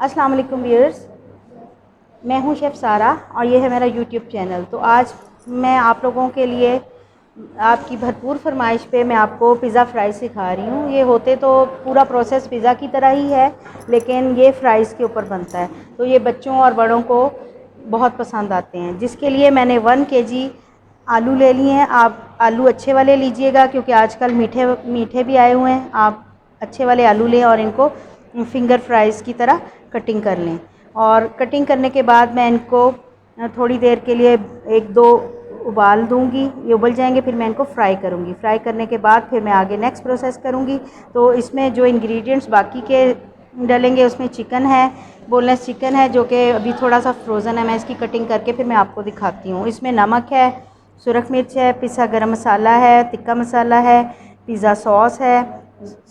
अस्सलाम वालेकुम व्यूअर्स, मैं हूं शेफ़ सारा और ये है मेरा यूट्यूब चैनल। तो आज मैं आप लोगों के लिए आपकी भरपूर फरमाइश पे मैं आपको पिज़्ज़ा फ्राइज़ सिखा रही हूँ। ये होते तो पूरा प्रोसेस पिज़्ज़ा की तरह ही है, लेकिन ये फ्राइज़ के ऊपर बनता है, तो ये बच्चों और बड़ों को बहुत पसंद आते हैं। जिसके लिए मैंने 1 केजी आलू ले लिए हैं। आप आलू अच्छे वाले लीजिएगा क्योंकि आजकल मीठे मीठे भी आए हुए हैं। आप अच्छे वाले आलू लें और इनको फिंगर फ्राइज़ की तरह कटिंग कर लें। और कटिंग करने के बाद मैं इनको थोड़ी देर के लिए 1-2 उबाल दूंगी। ये उबल जाएंगे, फिर मैं इनको फ्राई करूंगी। फ्राई करने के बाद फिर मैं आगे नेक्स्ट प्रोसेस करूंगी। तो इसमें जो इंग्रेडिएंट्स बाकी के डलेंगे, उसमें चिकन है, बोनलेस चिकन है, जो कि अभी थोड़ा सा फ्रोज़न है। मैं इसकी कटिंग करके फिर मैं आपको दिखाती हूँ। इसमें नमक है, सुरख मिर्च है, पिसा गरम मसाला है, तिक्का मसाला है, पिज़्ज़ा सॉस है,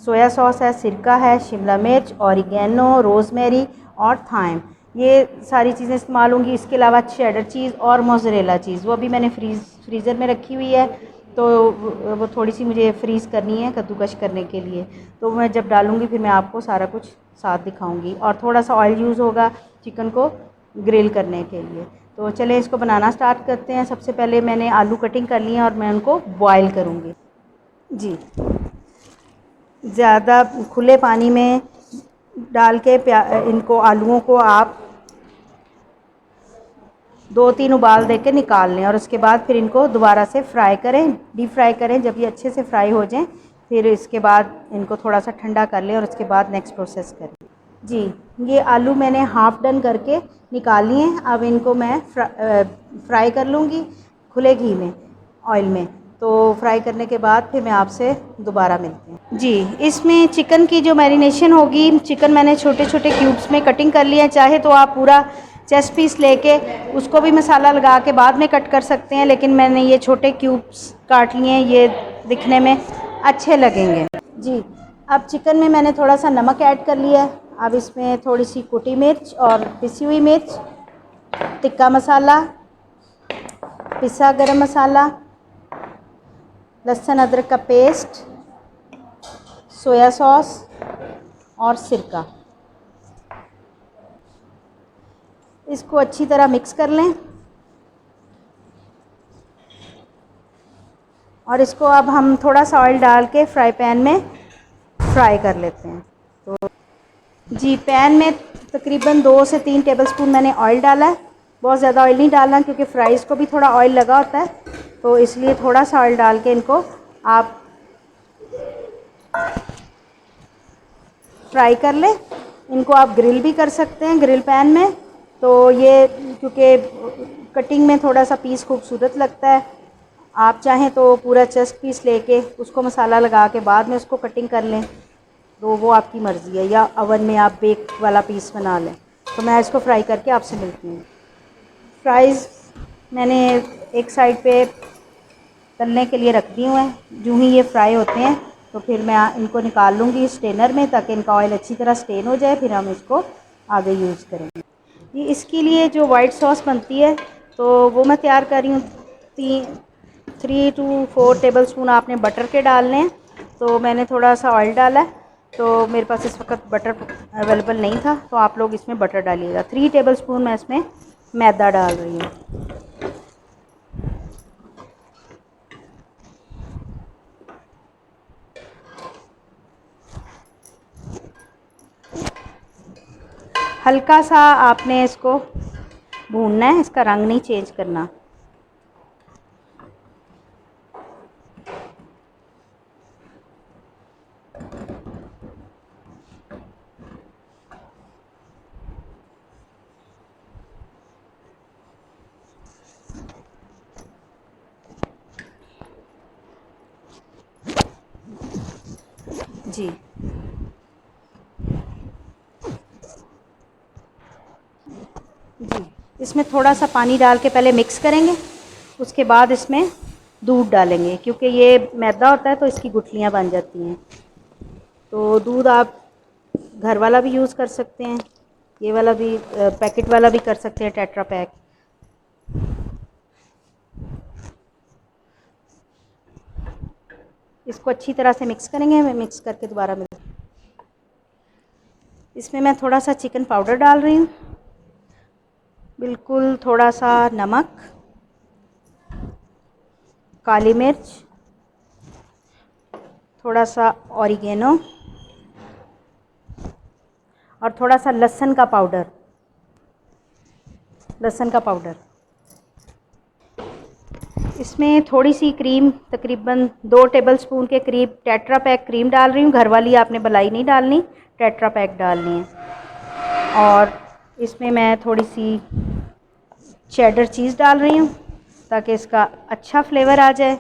सोया सॉस है, सिरका है, शिमला मिर्च, ऑरिगेनो, रोज़मेरी और थाइम, ये सारी चीज़ें इस्तेमाल होंगी। इसके अलावा चेडर चीज़ और मोज़रेला चीज़, वो भी मैंने फ्रीज़र में रखी हुई है, तो वो थोड़ी सी मुझे फ्रीज़ करनी है कद्दूकश करने के लिए। तो मैं जब डालूँगी फिर मैं आपको सारा कुछ साथ दिखाऊँगी। और थोड़ा सा ऑयल यूज़ होगा चिकन को ग्रिल करने के लिए। तो चलें इसको बनाना स्टार्ट करते हैं। सबसे पहले मैंने आलू कटिंग कर लिए और मैं उनको बॉयल करूँगी। जी, ज़्यादा खुले पानी में डाल के इनको आलूओं को आप 2-3 उबाल दे के निकाल लें और उसके बाद फिर इनको दोबारा से फ्राई करें, डीप फ्राई करें। जब ये अच्छे से फ्राई हो जाएं फिर इसके बाद इनको थोड़ा सा ठंडा कर लें और उसके बाद नेक्स्ट प्रोसेस करें। जी, ये आलू मैंने हाफ़ डन करके निकाल लिए हैं। अब इनको मैं फ्राई कर लूँगी खुले घी में, ऑयल में। तो फ्राई करने के बाद फिर मैं आपसे दोबारा मिलती हूँ। जी, इसमें चिकन की जो मैरिनेशन होगी, चिकन मैंने छोटे छोटे क्यूब्स में कटिंग कर लिया है। चाहे तो आप पूरा चेस्ट पीस लेके उसको भी मसाला लगा के बाद में कट कर सकते हैं, लेकिन मैंने ये छोटे क्यूब्स काट लिए हैं, ये दिखने में अच्छे लगेंगे। जी, अब चिकन में मैंने थोड़ा सा नमक ऐड कर लिया है। अब इसमें थोड़ी सी कुटी मिर्च और पिसी हुई मिर्च, टिक्का मसाला, पिसा गरम मसाला, लहसुन अदरक का पेस्ट, सोया सॉस और सिरका, इसको अच्छी तरह मिक्स कर लें। और इसको अब हम थोड़ा सा ऑयल डाल के फ्राई पैन में फ्राई कर लेते हैं। तो जी, पैन में तकरीबन 2 से 3 टेबलस्पून मैंने ऑयल डाला है। बहुत ज़्यादा ऑयल नहीं डालना क्योंकि फ्राइज़ को भी थोड़ा ऑयल लगा होता है, तो इसलिए थोड़ा सा ऑयल डाल के इनको आप फ्राई कर लें। इनको आप ग्रिल भी कर सकते हैं ग्रिल पैन में। तो ये क्योंकि कटिंग में थोड़ा सा पीस खूबसूरत लगता है, आप चाहें तो पूरा चेस्ट पीस लेके उसको मसाला लगा के बाद में उसको कटिंग कर लें, तो वो आपकी मर्ज़ी है, या ओवन में आप बेक वाला पीस बना लें। तो मैं इसको फ्राई करके आपसे मिलती हूँ। फ्राइज़ मैंने एक साइड पे तलने के लिए रख दी हुए हैं। जो ही ये फ्राई होते हैं तो फिर मैं इनको निकाल लूँगी स्टेनर में, ताकि इनका ऑयल अच्छी तरह स्टेन हो जाए, फिर हम इसको आगे यूज़ करेंगे। ये इसके लिए जो वाइट सॉस बनती है तो वो मैं तैयार कर रही हूँ। 3 to 4 टेबलस्पून आपने बटर के डालने हैं। तो मैंने थोड़ा सा ऑयल डाला है, तो मेरे पास इस वक्त बटर अवेलेबल नहीं था, तो आप लोग इसमें बटर डालिएगा। 3 टेबलस्पून मैं इसमें मैदा डाल रही हूँ। हल्का सा आपने इसको भूनना है, इसका रंग नहीं चेंज करना। जी, जी, इसमें थोड़ा सा पानी डाल के पहले मिक्स करेंगे, उसके बाद इसमें दूध डालेंगे, क्योंकि ये मैदा होता है तो इसकी गुठलियाँ बन जाती हैं। तो दूध आप घर वाला भी यूज़ कर सकते हैं, ये वाला भी पैकेट वाला भी कर सकते हैं, टेट्रा पैक। इसको अच्छी तरह से मिक्स करेंगे। मैं मिक्स करके दोबारा मिल इसमें मैं थोड़ा सा चिकन पाउडर डाल रही हूँ, बिल्कुल थोड़ा सा नमक, काली मिर्च, थोड़ा सा ऑरिगेनो और थोड़ा सा लहसुन का पाउडर, इसमें थोड़ी सी क्रीम, तकरीबन 2 टेबलस्पून के करीब टेट्रा पैक क्रीम डाल रही हूँ। घर वाली आपने मलाई नहीं डालनी, टेट्रा पैक डालनी है। और इसमें मैं थोड़ी सी चेडर चीज़ डाल रही हूँ ताकि इसका अच्छा फ्लेवर आ जाए।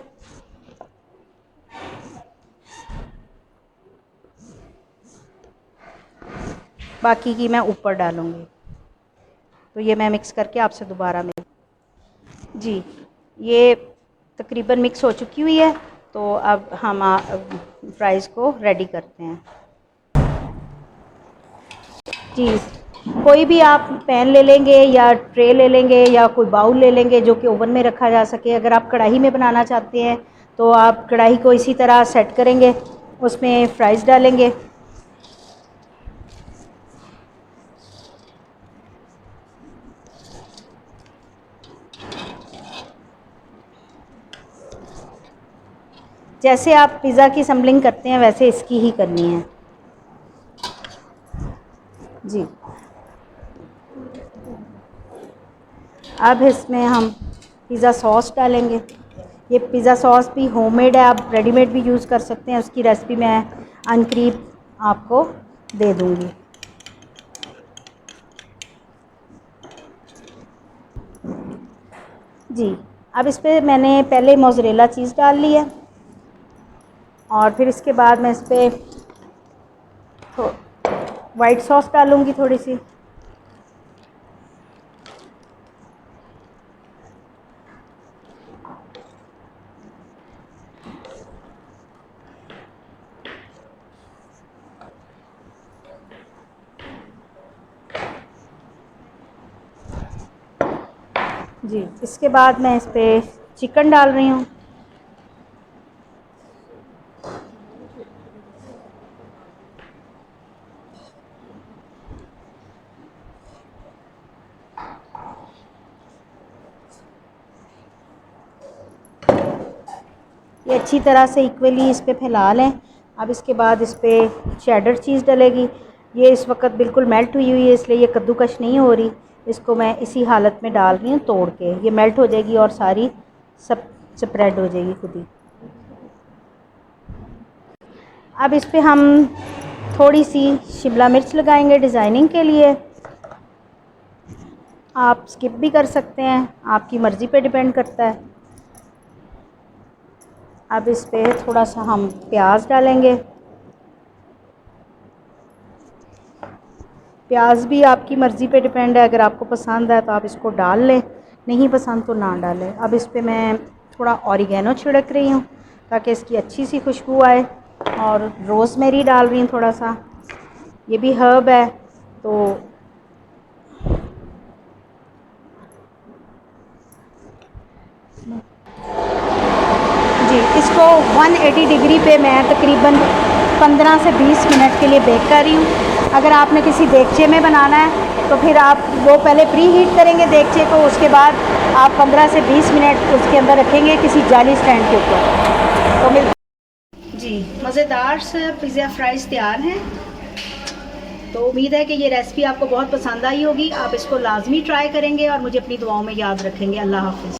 बाकी की मैं ऊपर डालूँगी। तो ये मैं मिक्स करके आपसे दोबारा मिल जी, ये तकरीबन मिक्स हो चुकी हुई है। तो अब हम फ्राइज़ को रेडी करते हैं। जी, कोई भी आप पैन ले लेंगे या ट्रे ले लेंगे या कोई बाउल ले लेंगे जो कि ओवन में रखा जा सके। अगर आप कढ़ाई में बनाना चाहते हैं तो आप कढ़ाई को इसी तरह सेट करेंगे, उसमें फ्राइज़ डालेंगे। जैसे आप पिज़्ज़ा की असम्बलिंग करते हैं वैसे इसकी ही करनी है जी। अब इसमें हम पिज़्ज़ा सॉस डालेंगे। ये पिज़्ज़ा सॉस भी होममेड है, आप रेडीमेड भी यूज़ कर सकते हैं। उसकी रेसिपी मैं अनकरीब आपको दे दूँगी। जी, अब इस पर मैंने पहले मोज़रेला चीज़ डाल ली है और फिर इसके बाद मैं इस पर वाइट सॉस डालूँगी थोड़ी सी। जी, इसके बाद मैं इस पर चिकन डाल रही हूँ। ये अच्छी तरह से इक्वली इस पर फैला लें। अब इसके बाद इस पर चेडर चीज़ डलेगी। ये इस वक्त बिल्कुल मेल्ट हुई हुई है, इसलिए ये कद्दूकश नहीं हो रही। इसको मैं इसी हालत में डाल रही हूँ तोड़ के। ये मेल्ट हो जाएगी और सारी सब स्प्रेड हो जाएगी खुद ही। अब इस पर हम थोड़ी सी शिमला मिर्च लगाएंगे डिज़ाइनिंग के लिए। आप स्किप भी कर सकते हैं, आपकी मर्ज़ी पे डिपेंड करता है। अब इस पर थोड़ा सा हम प्याज डालेंगे। प्याज भी आपकी मर्ज़ी पे डिपेंड है, अगर आपको पसंद है तो आप इसको डाल लें, नहीं पसंद तो ना डालें। अब इस पे मैं थोड़ा ऑरिगेनो छिड़क रही हूँ ताकि इसकी अच्छी सी खुशबू आए, और रोज़मेरी डाल रही हूँ थोड़ा सा, ये भी हर्ब है। तो जी, इसको 180 डिग्री पे मैं तकरीबन 15 से 20 मिनट के लिए बेक कर रही हूँ। अगर आपने किसी देगचे में बनाना है तो फिर आप वो पहले प्री हीट करेंगे देगचे को, उसके बाद आप 15 से 20 मिनट उसके अंदर रखेंगे किसी जाली स्टैंड के ऊपर। तो जी, मज़ेदार से पिज़्ज़ा फ्राइज़ तैयार हैं। तो उम्मीद है कि ये रेसिपी आपको बहुत पसंद आई होगी। आप इसको लाजमी ट्राई करेंगे और मुझे अपनी दुआओं में याद रखेंगे। अल्लाह हाफ़िज़।